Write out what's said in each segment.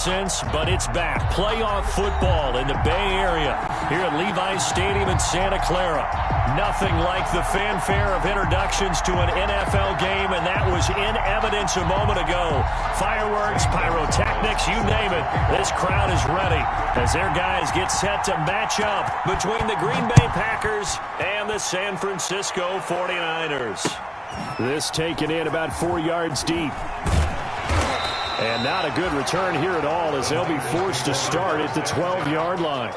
But it's back. Playoff football in the Bay Area here at Levi's Stadium in Santa Clara. Nothing like the fanfare of introductions to an NFL game, and that was in evidence a moment ago. Fireworks, pyrotechnics, you name it. This crowd is ready as their guys get set to match up between the Green Bay Packers and the San Francisco 49ers. This taken in about 4 yards deep. And not a good return here at all as they'll be forced to start at the 12-yard line.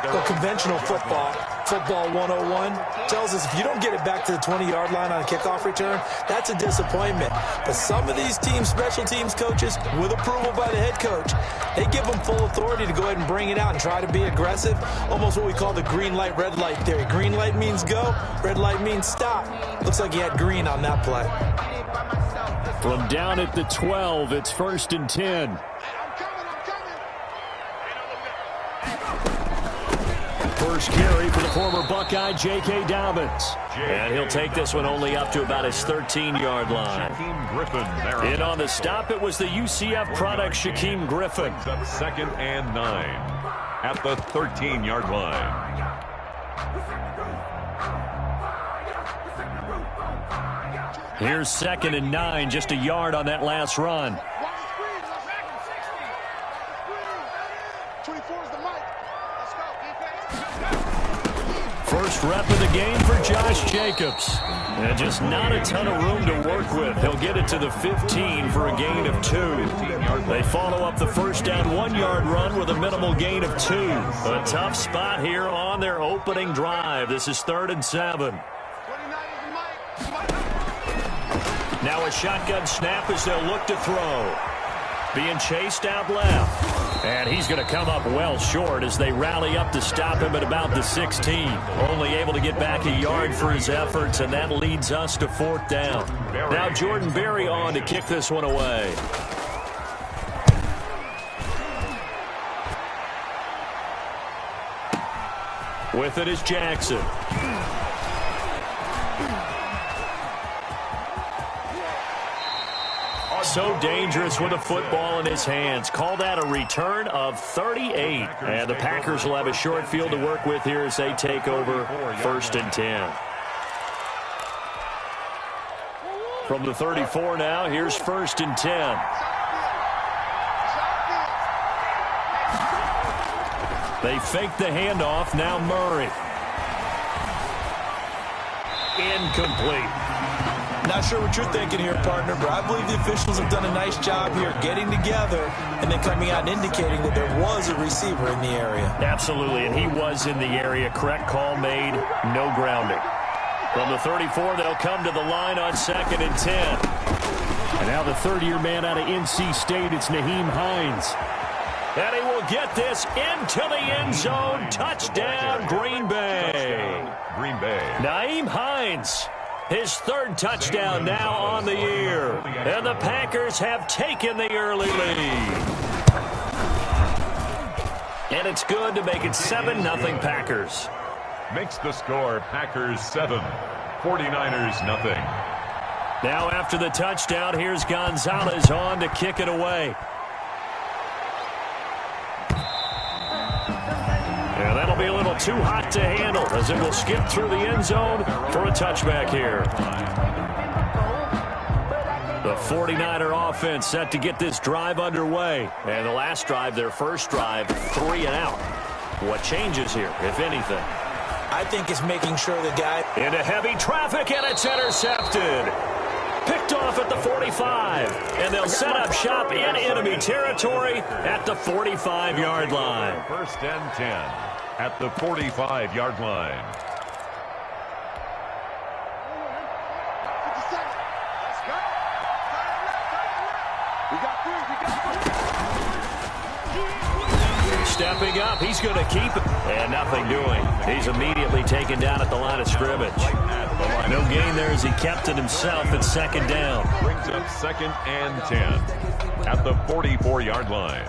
Well, conventional football 101, tells us if you don't get it back to the 20-yard line on a kickoff return, that's a disappointment. But some of these teams, special teams coaches, with approval by the head coach, they give them full authority to go ahead and bring it out and try to be aggressive, almost what we call the green light, red light theory. Green light means go, red light means stop. Looks like he had green on that play. From down at the 12, it's 1st and 10. First carry for the former Buckeye, J.K. Dobbins. And he'll take this one only up to about his 13-yard line. In on the stop, it was the UCF product, Shaquem Griffin. 2nd and 9 at the 13-yard line. Here's 2nd and 9, just a yard on that last run. First rep of the game for Josh Jacobs. And just not a ton of room to work with. He'll get it to the 15 for a gain of 2. They follow up the first down 1-yard run with a minimal gain of 2. A tough spot here on their opening drive. This is 3rd and 7. Now a shotgun snap as they'll look to throw. Being chased out left. And he's going to come up well short as they rally up to stop him at about the 16. Only able to get back a yard for his efforts, and that leads us to 4th down. Now Jordan Berry on to kick this one away. With it is Jackson. So dangerous with a football in his hands. Call that a return of 38. And the Packers will have a short field to work with here as they take over 1st and 10. From the 34 now, here's 1st and 10. They fake the handoff. Now Murray. Incomplete. Not sure what you're thinking here, partner, but I believe the officials have done a nice job here getting together and then coming out and indicating that there was a receiver in the area. Absolutely, and he was in the area. Correct call made, no grounding. From the 34, they'll come to the line on 2nd and 10. And now the third-year man out of NC State, it's Nyheim Hines. And he will get this into the end zone. Touchdown, Green Bay. Green Bay. Nyheim Hines. His 3rd touchdown now on the year. And the Packers have taken the early lead. And it's good to make it 7-0 Packers. Makes the score Packers 7, 49ers nothing. Now after the touchdown, here's Gonzalez on to kick it away. And that'll be a little too hot to handle as it will skip through the end zone for a touchback here. The 49er offense set to get this drive underway. And the last drive, their first drive, 3 and out. What changes here, if anything? I think it's making sure the guy... Into heavy traffic, and it's intercepted. Picked off at the 45. And they'll set up shop in enemy territory at the 45-yard line. 1st and 10 at the 45-yard line. Stepping up, he's going to keep it. And nothing doing. He's immediately taken down at the line of scrimmage. No gain there as he kept it himself at 2nd down. Brings up 2nd and 10 at the 44-yard line.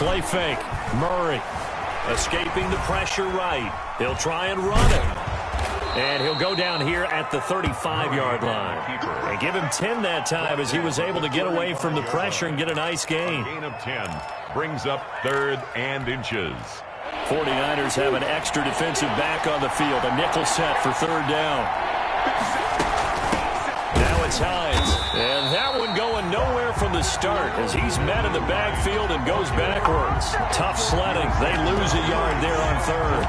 Play fake. Murray escaping the pressure right. He'll try and run it. And he'll go down here at the 35-yard line. And give him 10 that time as he was able to get away from the pressure and get a nice gain. Gain of 10 brings up 3rd and inches. 49ers have an extra defensive back on the field. A nickel set for 3rd down. Now it's Hines. And that one going nowhere from the start as he's met in the backfield and goes backwards. Tough sledding. They lose a yard there on 3rd.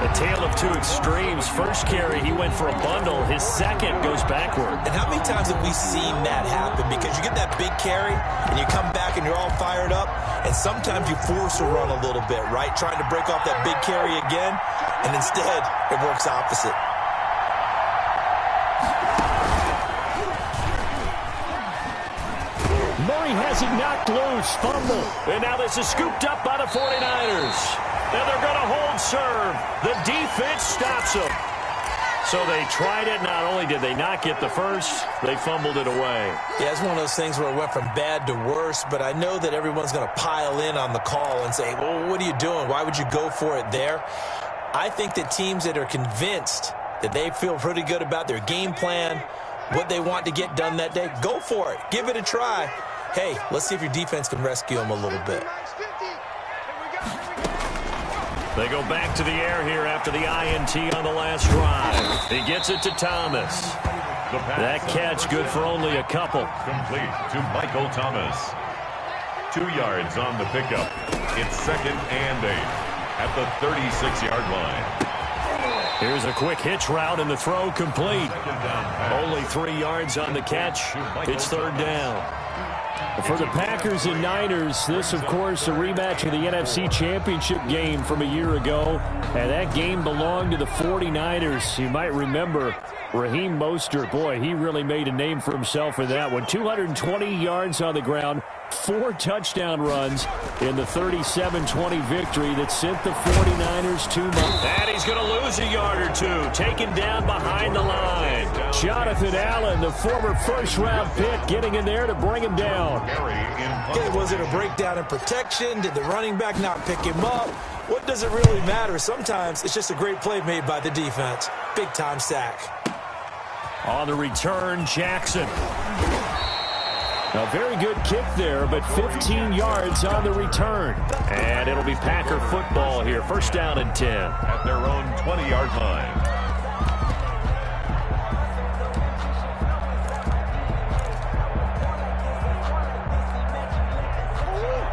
A tale of two extremes. First carry, he went for a bundle. His second goes backward. And how many times have we seen that happen? Because you get that big carry, and you come back and you're all fired up, and sometimes you force a run a little bit, right? Trying to break off that big carry again, and instead, it works opposite. Murray has it knocked loose. Fumble. And now this is scooped up by the 49ers. And they're going to hold serve. The defense stops them. So they tried it. Not only did they not get the first, they fumbled it away. Yeah, it's one of those things where it went from bad to worse, but I know that everyone's going to pile in on the call and say, well, what are you doing? Why would you go for it there? I think that teams that are convinced that they feel pretty good about their game plan, what they want to get done that day, go for it. Give it a try. Hey, let's see if your defense can rescue them a little bit. They go back to the air here after the INT on the last drive. He gets it to Thomas. That catch good for only a couple. Complete to Michael Thomas. 2 yards on the pickup. It's 2nd and 8 at the 36-yard line. Here's a quick hitch route and the throw complete. Only 3 yards on the catch. It's 3rd down. For the Packers and Niners, this, of course, a rematch of the NFC Championship game from a year ago. And that game belonged to the 49ers. You might remember Raheem Mostert. Boy, he really made a name for himself in that one. 220 yards on the ground, 4 touchdown runs in the 37-20 victory that sent the 49ers to and he's going to lose a yard or two. Taken down behind the line. Jonathan Allen, the former first-round pick, getting in there to bring him down. Okay, was it a breakdown in protection? Did the running back not pick him up? What does it really matter? Sometimes it's just a great play made by the defense. Big-time sack. On the return, Jackson. A very good kick there, but 15 yards on the return. And it'll be Packer football here. 1st down and 10. At their own 20-yard line.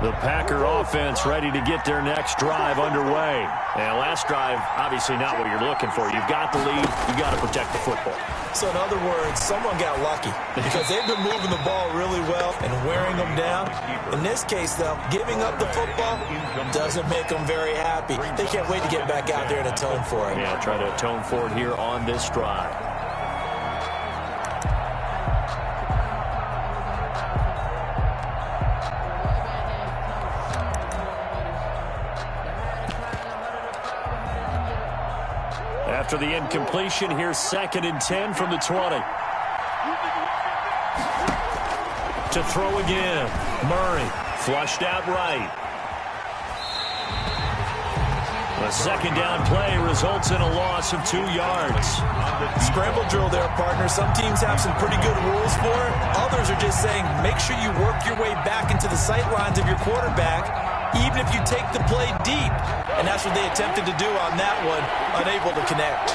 The Packer offense ready to get their next drive underway. And last drive, obviously not what you're looking for. You've got the lead. You've got to protect the football. So in other words, someone got lucky because they've been moving the ball really well and wearing them down. In this case, though, giving up the football doesn't make them very happy. They can't wait to get back out there and atone for it. Yeah, try to atone for it here on this drive. After the incompletion, here's 2nd and 10 from the 20. To throw again. Murray flushed out right. A 2nd down play results in a loss of 2 yards. Scramble drill there, partner. Some teams have some pretty good rules for it. Others are just saying, make sure you work your way back into the sight lines of your quarterback, even if you take the play deep. And that's what they attempted to do on that one, unable to connect.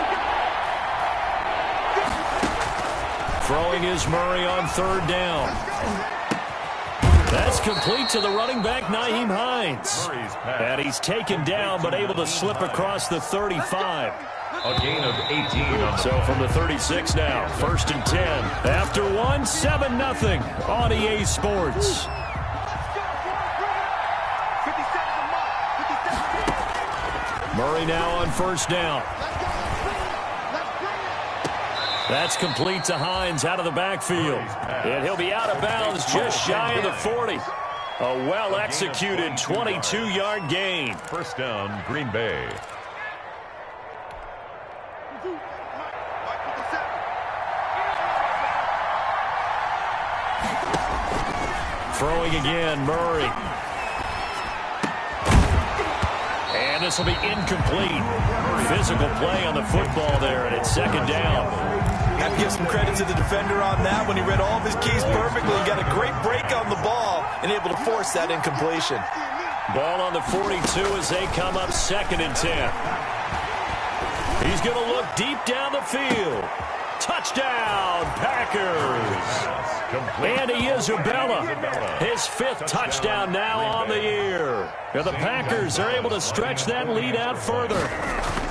Throwing is Murray on 3rd down. That's complete to the running back, Nyheim Hines. And he's taken down, but able to slip across the 35. A gain of 18. So from the 36 now, 1st and 10. After 1, 7-0 on EA Sports. Murray now on 1st down. That's complete to Hines out of the backfield. And he'll be out of bounds just shy of the 40. A well-executed 22-yard gain. 1st down, Green Bay. Throwing again, Murray. And this will be incomplete. Physical play on the football there, and it's second down. Have to give some credit to the defender on that. When he read all of his keys perfectly, he got a great break on the ball and able to force that incompletion. Ball on the 42 as they come up 2nd and 10. He's going to look deep down the field. Touchdown, Packers. Andy Isabella, his 5th touchdown now on the year. And the Packers are able to stretch that lead out further.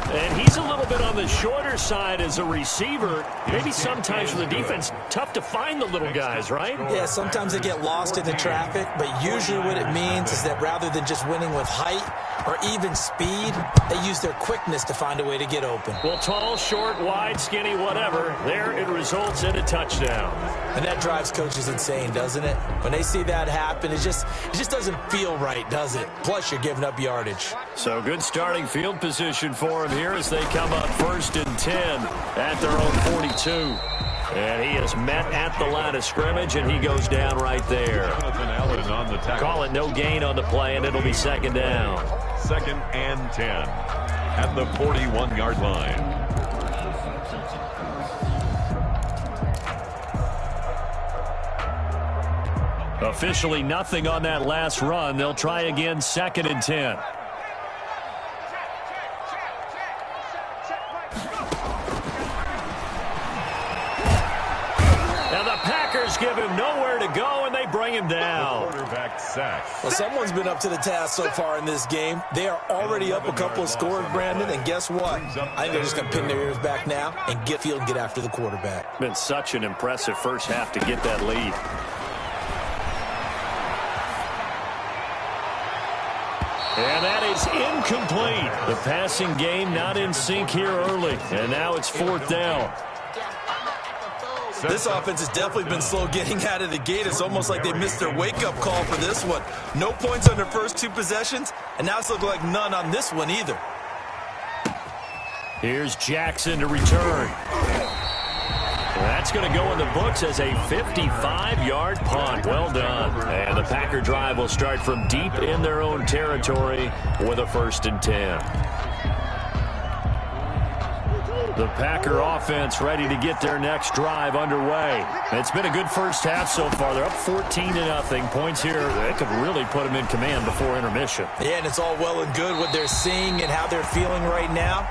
And he's a little bit on the shorter side as a receiver. Maybe sometimes for the defense, tough to find the little guys, right? Yeah, sometimes they get lost in the traffic, but usually what it means is that rather than just winning with height or even speed, they use their quickness to find a way to get open. Well, tall, short, wide, skinny, whatever, there it results in a touchdown. And that drives coaches insane, doesn't it? When they see that happen, it just doesn't feel right, does it? Plus, you're giving up yardage. So good starting field position for him here as they come up 1st and 10 at their own 42. And he is met at the line of scrimmage, and he goes down right there. On the tackle. Call it no gain on the play, and it'll be 2nd down. 2nd and 10 at the 41-yard line. Officially nothing on that last run. They'll try again 2nd and 10. Give him nowhere to go, and they bring him down. Quarterback sack. Well, someone's been up to the task so far in this game. They are already up a couple of scores, Brandon, and guess what? I think they're just going to pin their ears back now and get after the quarterback. Been such an impressive first half to get that lead. And that is incomplete. The passing game not in sync here early, and now it's 4th down. This offense has definitely been slow getting out of the gate. It's almost like they missed their wake-up call for this one. No points on their first 2 possessions, and now it's looking like none on this one either. Here's Jackson to return. That's going to go in the books as a 55-yard punt. Well done. And the Packer drive will start from deep in their own territory with a 1st and 10. The Packer offense ready to get their next drive underway. It's been a good first half so far. They're up 14-0. Points here, that could really put them in command before intermission. Yeah, and it's all well and good what they're seeing and how they're feeling right now.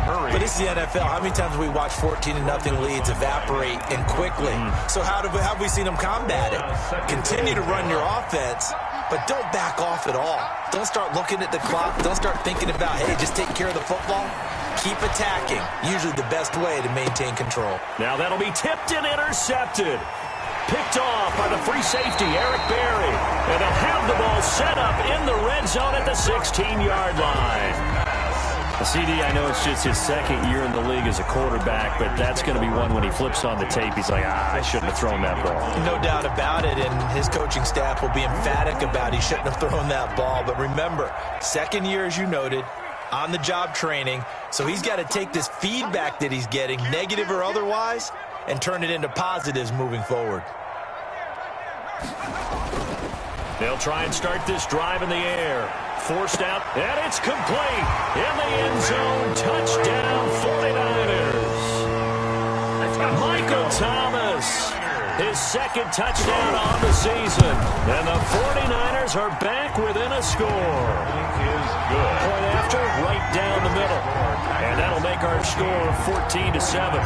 But this is the NFL. How many times have we watched 14-0 leads evaporate and quickly? So how have we seen them combat it? Continue to run your offense, but don't back off at all. Don't start looking at the clock. Don't start thinking about, hey, just take care of the football. Keep attacking. Usually the best way to maintain control. Now that'll be tipped and intercepted. Picked off by the free safety, Eric Berry. And they'll have the ball set up in the red zone at the 16-yard line. CD, I know it's just his 2nd year in the league as a quarterback, but that's going to be one when he flips on the tape. He's like, I shouldn't have thrown that ball. No doubt about it, and his coaching staff will be emphatic about he shouldn't have thrown that ball. But remember, 2nd year, as you noted, on-the-job training, so he's got to take this feedback that he's getting, negative or otherwise, and turn it into positives moving forward. They'll try and start this drive in the air. Forced out, and it's complete. In the end zone, touchdown 49ers. Michael Thomas, his 2nd touchdown on the season. And the 49ers are back within a score. Good. Point after, right down the middle. And that'll make our score 14-7.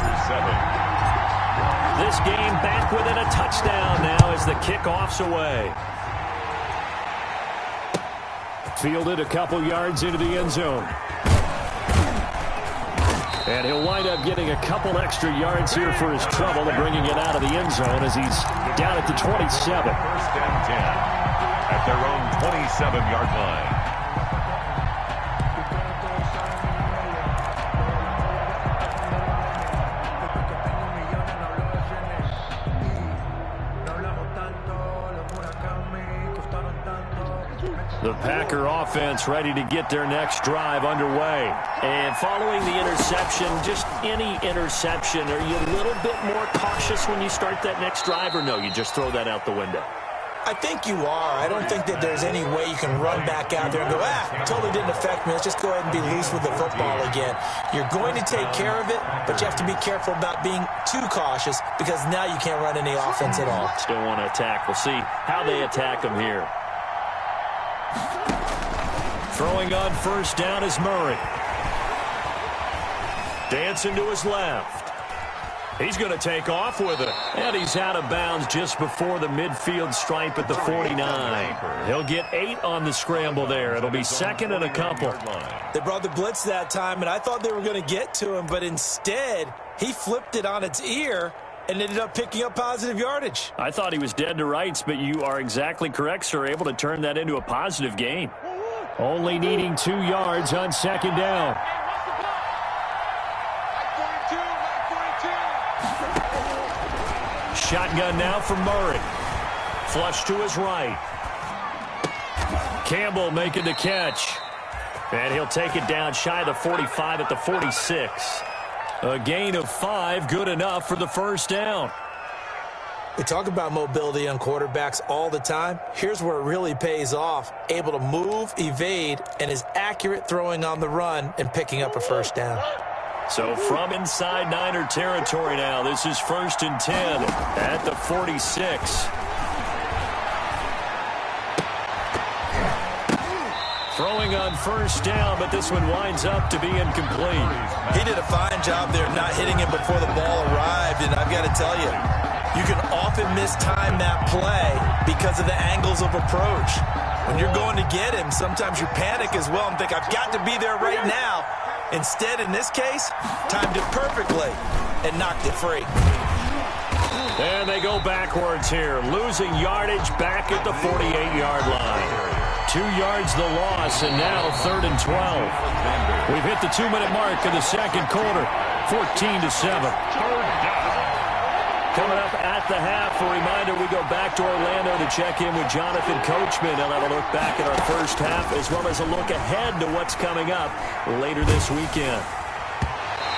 This game back within a touchdown now as the kickoff's away. Fielded a couple yards into the end zone. And he'll wind up getting a couple extra yards here for his trouble and bringing it out of the end zone as he's down at the 27. 1st and 10 at their own 27-yard line. The Packer offense ready to get their next drive underway. And following the interception, just any interception, are you a little bit more cautious when you start that next drive, or no, you just throw that out the window? I think you are. I don't think that there's any way you can run back out there and go, totally didn't affect me. Let's just go ahead and be loose with the football again. You're going to take care of it, but you have to be careful about being too cautious because now you can't run any offense at all. Still want to attack. We'll see how they attack them here. Throwing on first down is Murray. Dancing to his left. He's going to take off with it. And he's out of bounds just before the midfield stripe at the 49. He'll get 8 on the scramble there. It'll be second and a couple. They brought the blitz that time, and I thought they were going to get to him, but instead he flipped it on its ear and ended up picking up positive yardage. I thought he was dead to rights, but you are exactly correct, sir. Able to turn that into a positive gain. Only needing 2 yards on second down. Shotgun now from Murray. Flush to his right. Campbell making the catch. And he'll take it down shy of the 45 at the 46. A gain of 5, good enough for the first down. We talk about mobility on quarterbacks all the time. Here's where it really pays off. Able to move, evade, and is accurate throwing on the run and picking up a first down. So from inside Niner territory now, this is 1st and 10 at the 46. Throwing on first down, but this one winds up to be incomplete. He did a fine job there not hitting it before the ball arrived, and I've got to tell you, you can often mistime that play because of the angles of approach. When you're going to get him, sometimes you panic as well and think, I've got to be there right now. Instead, in this case, timed it perfectly and knocked it free. And they go backwards here, losing yardage back at the 48-yard line. 2 yards the loss, and now 3rd and 12. We've hit the 2-minute mark of the second quarter, 14-7. Coming up at the half, a reminder, we go back to Orlando to check in with Jonathan Coachman. He'll have a look back at our first half as well as a look ahead to what's coming up later this weekend.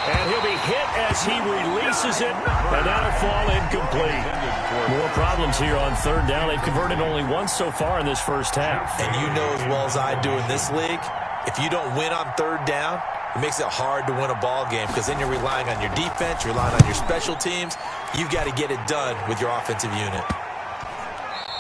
And he'll be hit as he releases it, and that'll fall incomplete. More problems here on 3rd down. They've converted only once so far in this first half. And you know as well as I do in this league, if you don't win on 3rd down, it makes it hard to win a ball game because then you're relying on your defense, you're relying on your special teams. You've got to get it done with your offensive unit.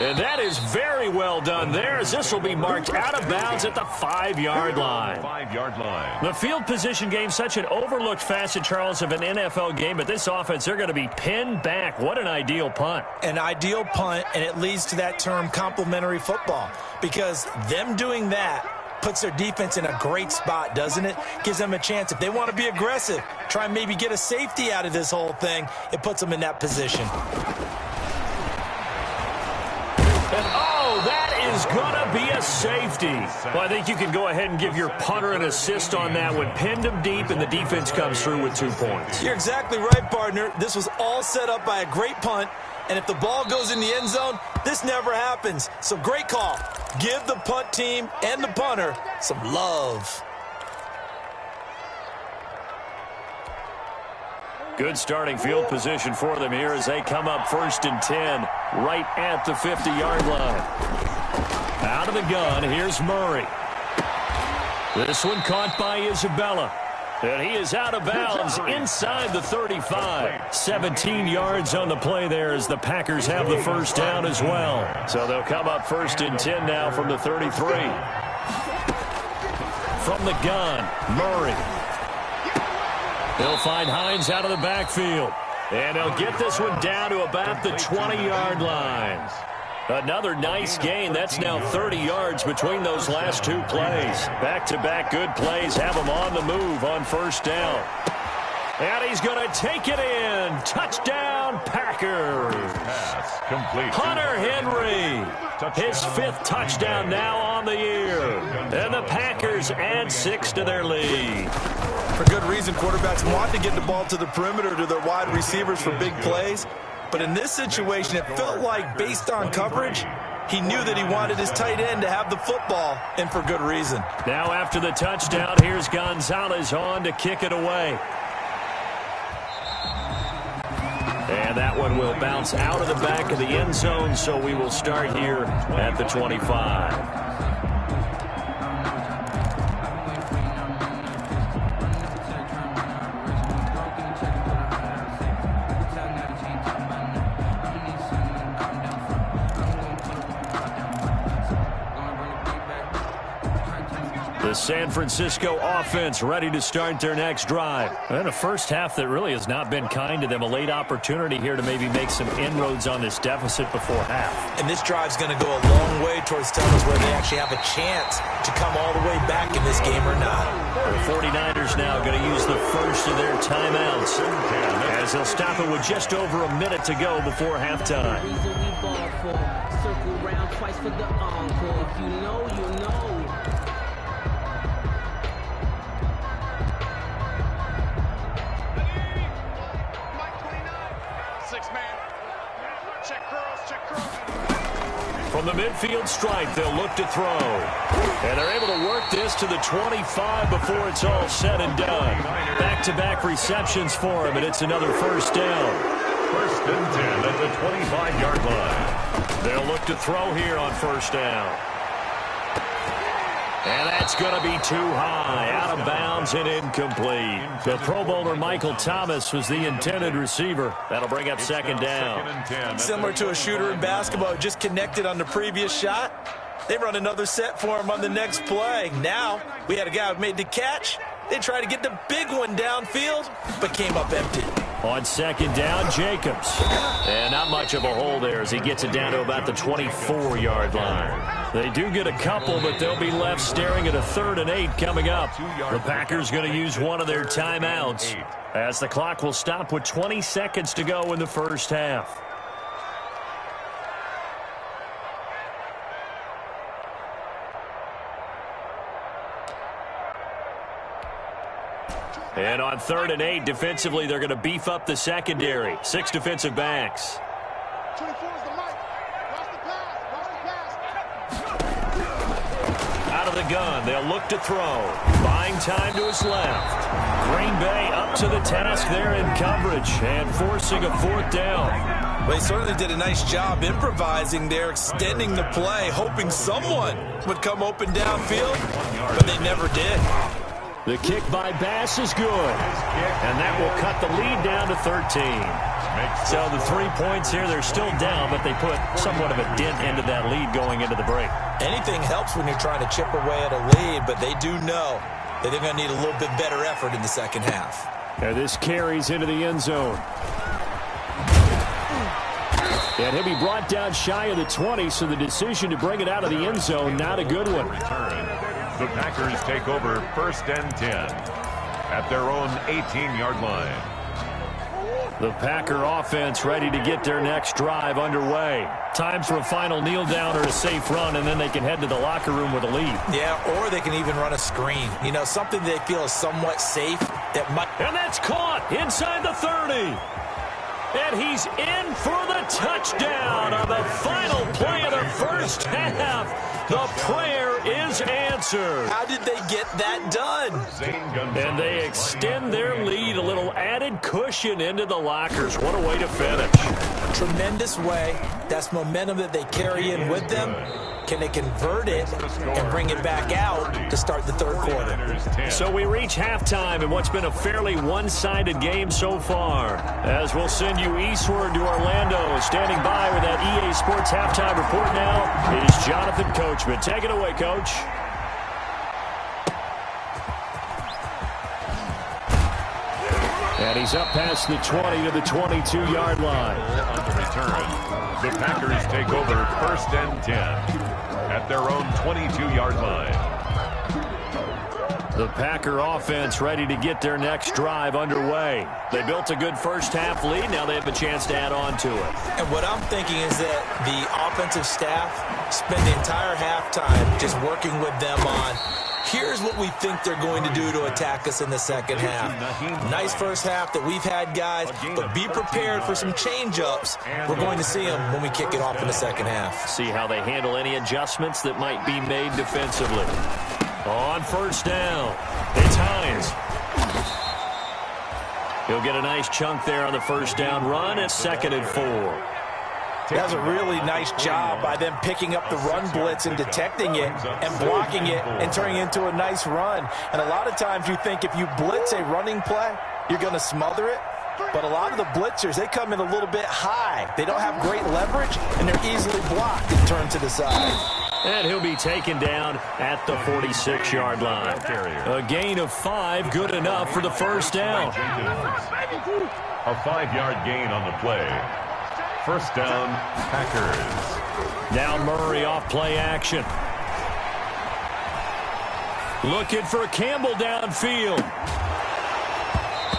And that is very well done there, as this will be marked out of bounds at the 5-yard line. 5-yard line. The field position game, such an overlooked facet, Charles, of an NFL game, but this offense, they're going to be pinned back. What an ideal punt. An ideal punt, and it leads to that term complementary football, because them doing that puts their defense in a great spot, doesn't it? Gives them a chance. If they want to be aggressive, try and maybe get a safety out of this whole thing, it puts them in that position. And oh, that is going to be a safety. Well, I think you can go ahead and give your punter an assist on that one. Pinned him deep, and the defense comes through with 2 points. You're exactly right, partner. This was all set up by a great punt, and if the ball goes in the end zone, this never happens. So great call. Give the punt team and the punter some love. Good starting field position for them here as they come up 1st and 10, right at the 50-yard line. Out of the gun, here's Murray. This one caught by Isabella. And he is out of bounds inside the 35. 17 yards on the play there as the Packers have the first down as well. So they'll come up 1st and 10 now from the 33. From the gun, Murray. He'll find Hines out of the backfield. And he'll get this one down to about the 20-yard line. Another nice gain. That's now 30 yards between those last 2 plays. Back-to-back good plays have him on the move on first down. And he's going to take it in. Touchdown, Packers. Pass complete. Hunter Henry. His 5th touchdown now on the year. And the Packers add 6 to their lead. For good reason, quarterbacks want to get the ball to the perimeter to their wide receivers for big plays. But in this situation, it felt like, based on coverage, he knew that he wanted his tight end to have the football, and for good reason. Now after the touchdown, here's Gonzalez on to kick it away. And that one will bounce out of the back of the end zone, so we will start here at the 25. The San Francisco offense ready to start their next drive. And a first half that really has not been kind to them. A late opportunity here to maybe make some inroads on this deficit before half. And this drive's going to go a long way towards telling us whether they actually have a chance to come all the way back in this game or not. The 49ers now going to use the first of their timeouts as they'll stop it with just over a minute to go before halftime. Circle round twice for the encore. If you know, you know. From the midfield stripe, they'll look to throw. And they're able to work this to the 25 before it's all said and done. Back-to-back receptions for him, and it's another first down. First and 10 at the 25-yard line. They'll look to throw here on first down. And that's going to be too high, out of bounds and incomplete. The Pro Bowler Michael Thomas was the intended receiver. That'll bring up second down. Similar to a shooter in basketball, just connected on the previous shot. They run another set for him on the next play. Now, we had a guy who made the catch. They tried to get the big one downfield, but came up empty. On second down, Jacobs. And not much of a hole there as he gets it down to about the 24-yard line. They do get a couple, but they'll be left staring at a 3rd and 8 coming up. The Packers going to use one of their timeouts as the clock will stop with 20 seconds to go in the first half. And on 3rd and 8, defensively, they're going to beef up the secondary. 6 defensive backs. 24 is the mic. Watch the pass. Watch the pass. Out of the gun, they'll look to throw. Buying time to his left. Green Bay up to the task there in coverage and forcing a 4th down. Well, he certainly did a nice job improvising there, extending the play, hoping someone would come open downfield, but they never did. The kick by Bass is good, and that will cut the lead down to 13. So the 3 points here, they're still down, but they put somewhat of a dent into that lead going into the break. Anything helps when you're trying to chip away at a lead, but they do know that they're going to need a little bit better effort in the second half. And this carries into the end zone. And he'll be brought down shy of the 20, so the decision to bring it out of the end zone, not a good one. The Packers take over 1st and 10 at their own 18-yard line. The Packer offense ready to get their next drive underway. Time for a final kneel down or a safe run, and then they can head to the locker room with a lead. Yeah, or they can even run a screen. You know, something they feel is somewhat safe that might. And that's caught inside the 30. And he's in for the touchdown on the final play of the first half. The prayer is answered. How did they get that done? And they extend their lead, a little added cushion into the lockers. What a way to finish. Tremendous way. That's momentum that they carry in with them. Can they convert it and bring it back out to start the 3rd quarter? So we reach halftime in what's been a fairly one-sided game so far. As we'll send you eastward to Orlando. Standing by with that EA Sports halftime report now is Jonathan Coachman. Take it away, Coach. And he's up past the 20 to the 22-yard line. On the return, the Packers take over 1st and 10 at their own 22-yard line. The Packer offense ready to get their next drive underway. They built a good first half lead. Now they have a chance to add on to it. And what I'm thinking is that the offensive staff spend the entire halftime just working with them on here's what we think they're going to do to attack us in the second half. Nice first half that we've had, guys, but be prepared for some change-ups. We're going to see them when we kick it off in the second half. See how they handle any adjustments that might be made defensively. On first down, it's Hines. He'll get a nice chunk there on the first down run. It's 2nd and 4. That's a really nice job by them picking up the run blitz and detecting it and blocking it and turning it into a nice run. And a lot of times you think if you blitz a running play, you're going to smother it. But a lot of the blitzers, they come in a little bit high. They don't have great leverage, and they're easily blocked and turned to the side. And he'll be taken down at the 46-yard line. A gain of 5, good enough for the first down. A 5-yard gain on the play. First down, Packers. Now Murray off play action. Looking for Campbell downfield.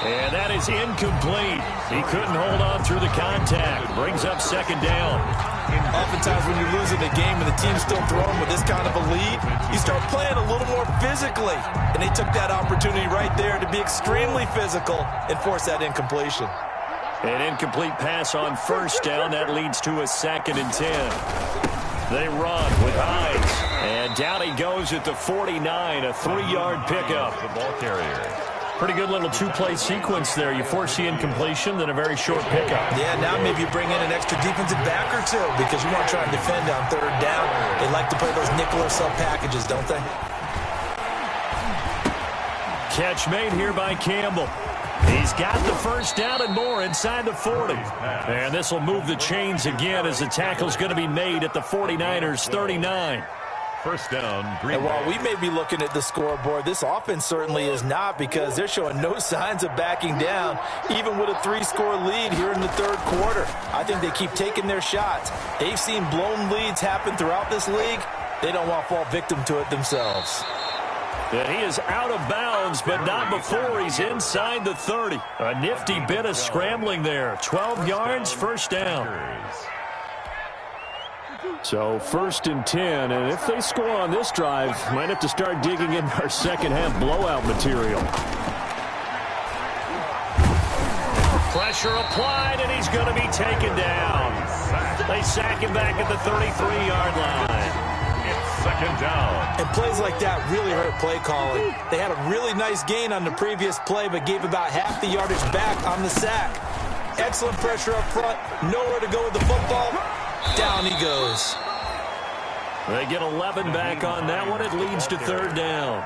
And that is incomplete. He couldn't hold on through the contact. Brings up 2nd down. Oftentimes when you're losing a game and the team's still throwing with this kind of a lead, you start playing a little more physically. And they took that opportunity right there to be extremely physical and force that incompletion. An incomplete pass on first down. That leads to a 2nd and 10. They run with Hines. And down he goes at the 49, a 3-yard pickup. The ball carrier. Pretty good little 2-play sequence there. You force the incompletion, then a very short pickup. Yeah, now maybe you bring in an extra defensive back or two because you want to try and defend on 3rd down. They like to play those nickel or sub packages, don't they? Catch made here by Campbell. He's got the first down and more inside the 40. And this will move the chains again as the tackle's going to be made at the 49ers' 39. First down, Green And while we may be looking at the scoreboard, this offense certainly is not because they're showing no signs of backing down, even with a 3-score lead here in the 3rd quarter. I think they keep taking their shots. They've seen blown leads happen throughout this league. They don't want to fall victim to it themselves. And he is out of bounds, but not before he's inside the 30. A nifty bit of scrambling there. 12 yards, first down. So 1st and 10, and if they score on this drive, might have to start digging in our second-half blowout material. Pressure applied, and he's going to be taken down. They sack him back at the 33-yard line. It's 2nd down. And plays like that really hurt play calling. They had a really nice gain on the previous play, but gave about half the yardage back on the sack. Excellent pressure up front, nowhere to go with the football. Down he goes. They get 11 back on that one. It leads to 3rd down.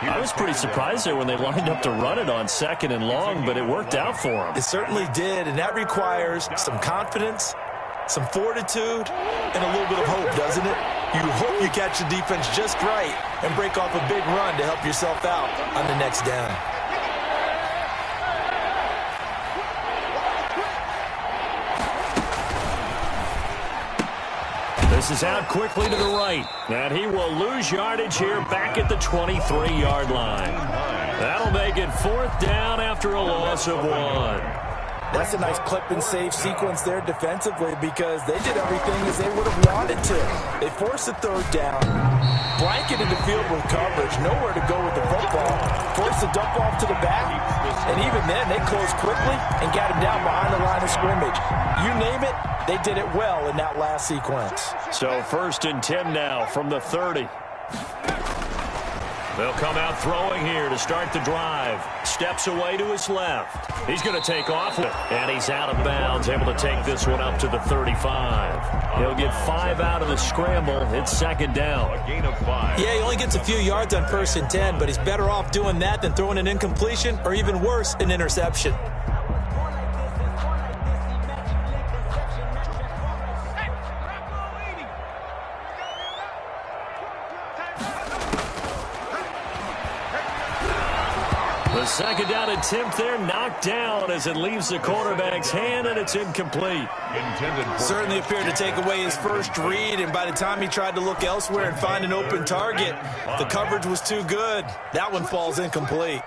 I was pretty surprised there when they lined up to run it on 2nd and long, but it worked out for them. It certainly did, and that requires some confidence, some fortitude, and a little bit of hope, doesn't it? You hope you catch the defense just right and break off a big run to help yourself out on the next down. This is out quickly to the right, and he will lose yardage here back at the 23-yard line. That'll make it 4th down after a loss of 1. That's a nice clip and save sequence there defensively because they did everything as they would have wanted to. They forced the 3rd down, blanketed the field with coverage, nowhere to go with the football, forced the dump off to the back, and even then they closed quickly and got him down behind the line of scrimmage. You name it, they did it well in that last sequence. So 1st and 10 now from the 30. They'll come out throwing here to start the drive. Steps away to his left. He's going to take off with it. And he's out of bounds, able to take this one up to the 35. He'll get 5 out of the scramble. It's 2nd down. A gain of 5. Yeah, he only gets a few yards on 1st and 10, but he's better off doing that than throwing an incompletion or even worse, an interception. The 2nd down attempt there knocked down as it leaves the quarterback's hand, and it's incomplete. Certainly appeared to take away his first read, and by the time he tried to look elsewhere and find an open target, the coverage was too good. That one falls incomplete.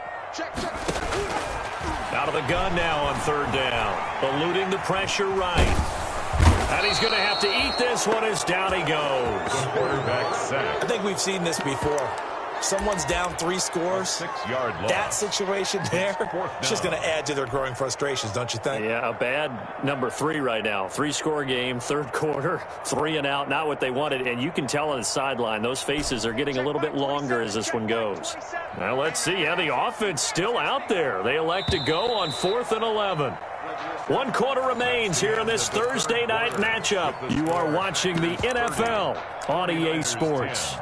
Out of the gun now on 3rd down. Eluding the pressure right. And he's going to have to eat this one as down he goes. Quarterback sack. I think we've seen this before. Someone's down 3 scores. 6-yard loss. That situation there, it's just going to add to their growing frustrations, don't you think? Yeah, a bad number 3 right now. 3-score game, third quarter, 3 and out, not what they wanted. And you can tell on the sideline, those faces are getting a little bit longer as this one goes. Now let's see how the offense still out there. They elect to go on 4th and 11. 1 quarter remains here in this Thursday night matchup. You are watching the NFL on EA Sports.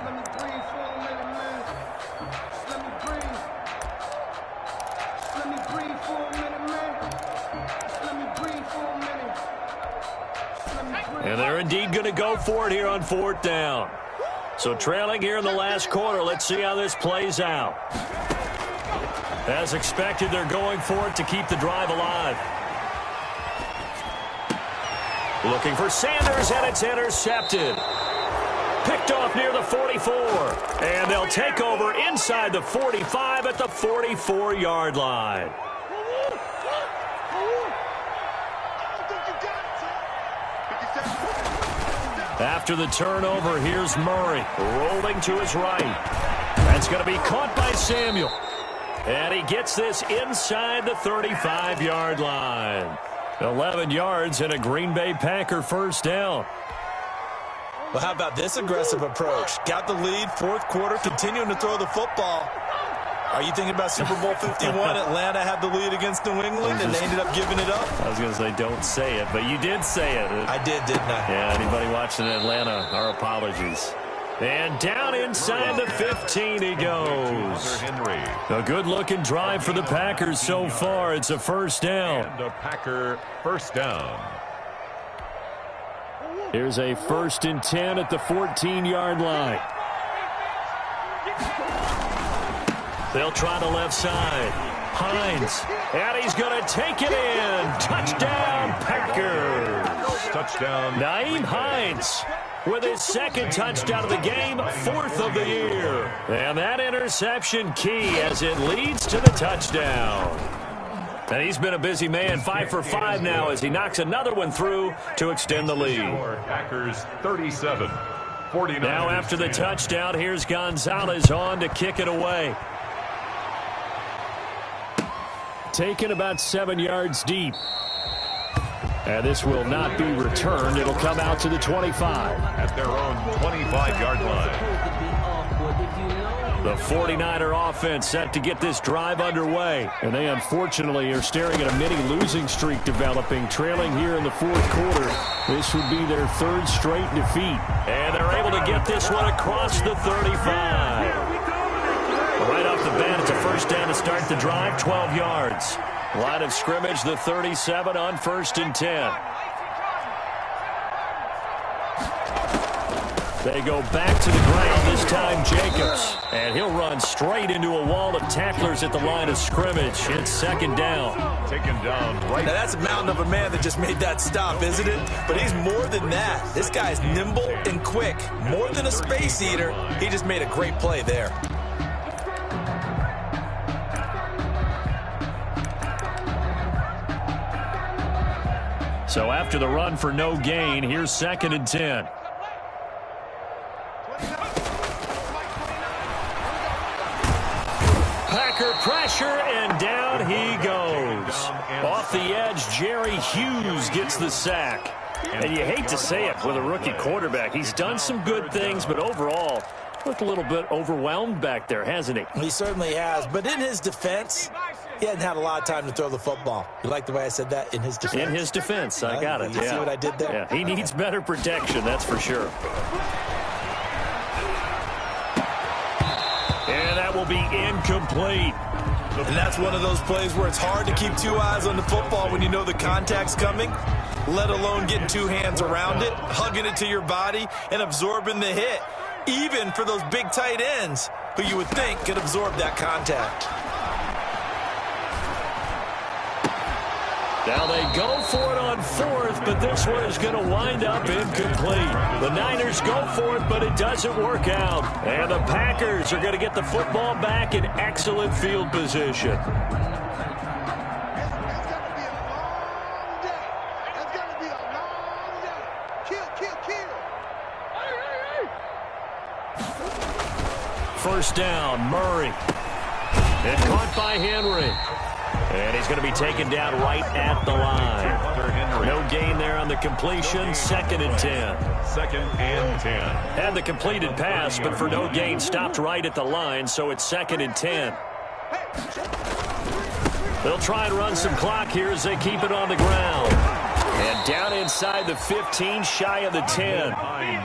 And they're indeed going to go for it here on 4th down. So trailing here in the last quarter. Let's see how this plays out. As expected, they're going for it to keep the drive alive. Looking for Sanders, and it's intercepted. Picked off near the 44. And they'll take over inside the 45 at the 44-yard line. After the turnover, here's Murray rolling to his right. That's going to be caught by Samuel. And he gets this inside the 35-yard line. 11 yards and a Green Bay Packer first down. Well, how about this aggressive approach? Got the lead, 4th quarter, continuing to throw the football. Are you thinking about Super Bowl 51? Atlanta had the lead against New England, and they ended up giving it up? I was going to say, don't say it, but you did say it. I did, didn't I? Yeah, anybody watching Atlanta, our apologies. And down inside the 15 he goes. A good-looking drive for the Packers so far. It's a first down. And a Packer first down. Here's a 1st and 10 at the 14-yard line. They'll try the left side. Hines. And he's going to take it in. Touchdown, Packers. Touchdown. Nyheim Hines with his 2nd touchdown of the game, 4th of the year. And that interception key as it leads to the touchdown. And he's been a busy man, 5 for 5 now as he knocks another one through to extend the lead. Packers 37. 49. Now after the touchdown, here's Gonzalez on to kick it away. Taken about 7 yards deep. And this will not be returned. It'll come out to the 25. At their own 25-yard line. The 49er offense set to get this drive underway. And they unfortunately are staring at a mini losing streak developing, trailing here in the 4th quarter. This would be their 3rd straight defeat. And they're able to get this one across the 35. Right off the bat, it's a first down to start the drive, 12 yards. Line of scrimmage, the 37 on 1st and 10. They go back to the ground, this time Jacobs. And he'll run straight into a wall of tacklers at the line of scrimmage. It's 2nd down. Taken down right. Now, that's a mountain of a man that just made that stop, isn't it? But he's more than that. This guy's nimble and quick. More than a space eater. He just made a great play there. So after the run for no gain, here's 2nd and 10. Packer pressure, and down he goes. Off the edge, Jerry Hughes gets the sack. And you hate to say it with a rookie quarterback. He's done some good things, but overall, looked a little bit overwhelmed back there, hasn't he? He certainly has. But in his defense, he hadn't had a lot of time to throw the football. You like the way I said that? In his defense? In his defense. I got it. You see what I did there? Yeah, he needs better protection, that's for sure. And that will be incomplete. And that's one of those plays where it's hard to keep 2 eyes on the football when you know the contact's coming, let alone getting 2 hands around it, hugging it to your body, and absorbing the hit, even for those big tight ends who you would think could absorb that contact. Now they go for it on 4th, but this one is going to wind up incomplete. The Niners go for it, but it doesn't work out. And the Packers are going to get the football back in excellent field position. first down. Murray. And caught by Henry. And he's going to be taken down right at the line. No gain there on the completion. 2nd and 10. 2nd and 10. Had the completed pass, but for no gain, stopped right at the line, so it's 2nd and 10. They'll try and run some clock here as they keep it on the ground. And down inside the 15, shy of the 10.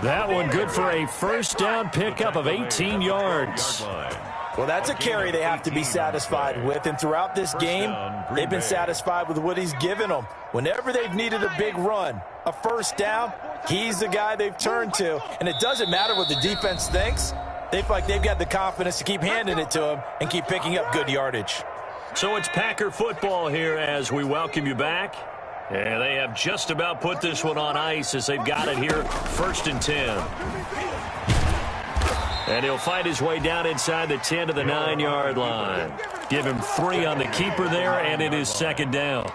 That one good for a first down pickup of 18 yards. Well, that's a carry they have to be satisfied with, and throughout this game, they've been satisfied with what he's given them. Whenever they've needed a big run, a first down, he's the guy they've turned to, and it doesn't matter what the defense thinks. They feel like they've got the confidence to keep handing it to him and keep picking up good yardage. So it's Packer football here as we welcome you back. And they have just about put this one on ice as they've got it here, 1st and 10. And he'll fight his way down inside the 10 to the 9-yard line. Give him 3 on the keeper there, and it is 2nd down.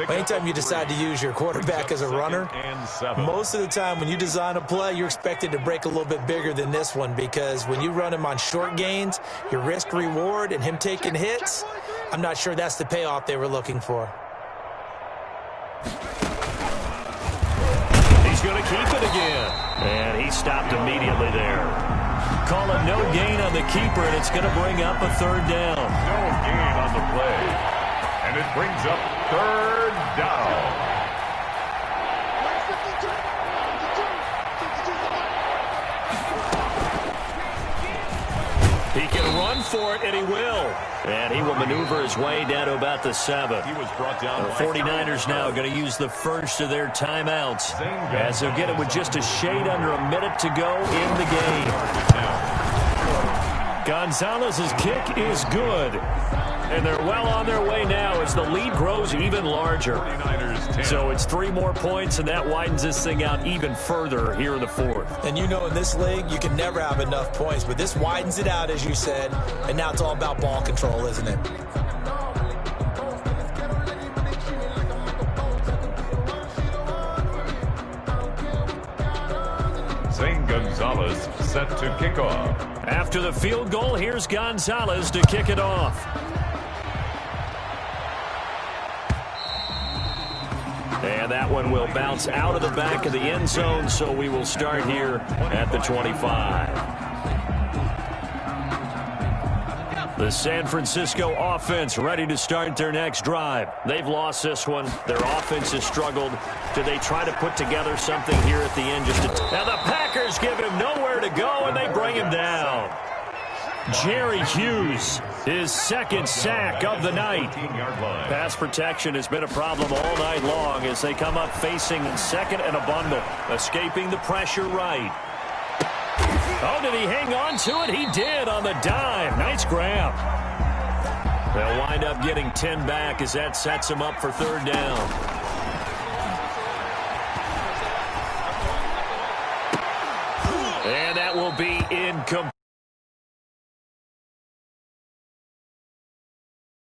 Anytime you decide to use your quarterback as a runner, most of the time when you design a play, you're expected to break a little bit bigger than this one, because when you run him on short gains, your risk-reward and him taking hits, I'm not sure that's the payoff they were looking for. He's going to keep it again. And he stopped immediately there. Call it no gain on the keeper, and it's going to bring up a 3rd down. No gain on the play. And it brings up 3rd down. He can run for it, and he will. And he will maneuver his way down to about the 7. He was brought down. The 49ers now going to use the first of their timeouts as they'll get it with just a shade under a minute to go in the game. Gonzalez's kick is good. And they're well on their way now as the lead grows even larger. So it's 3 more points, and that widens this thing out even further here in the 4th. And you know in this league, you can never have enough points, but this widens it out, as you said, and now it's all about ball control, isn't it? Zane Gonzalez set to kick off. After the field goal, here's Gonzalez to kick it off. And that one will bounce out of the back of the end zone, so we will start here at the 25. The San Francisco offense ready to start their next drive. They've lost this one. Their offense has struggled. Do they try to put together something here at the end? Now the Packers give him nowhere to go, and they bring him down. Jerry Hughes, his 2nd sack of the night. Pass protection has been a problem all night long as they come up facing 2nd and a bundle, escaping the pressure right. Oh, did he hang on to it? He did on the dime. Nice grab. They'll wind up getting 10 back as that sets him up for 3rd down. And that will be incomplete.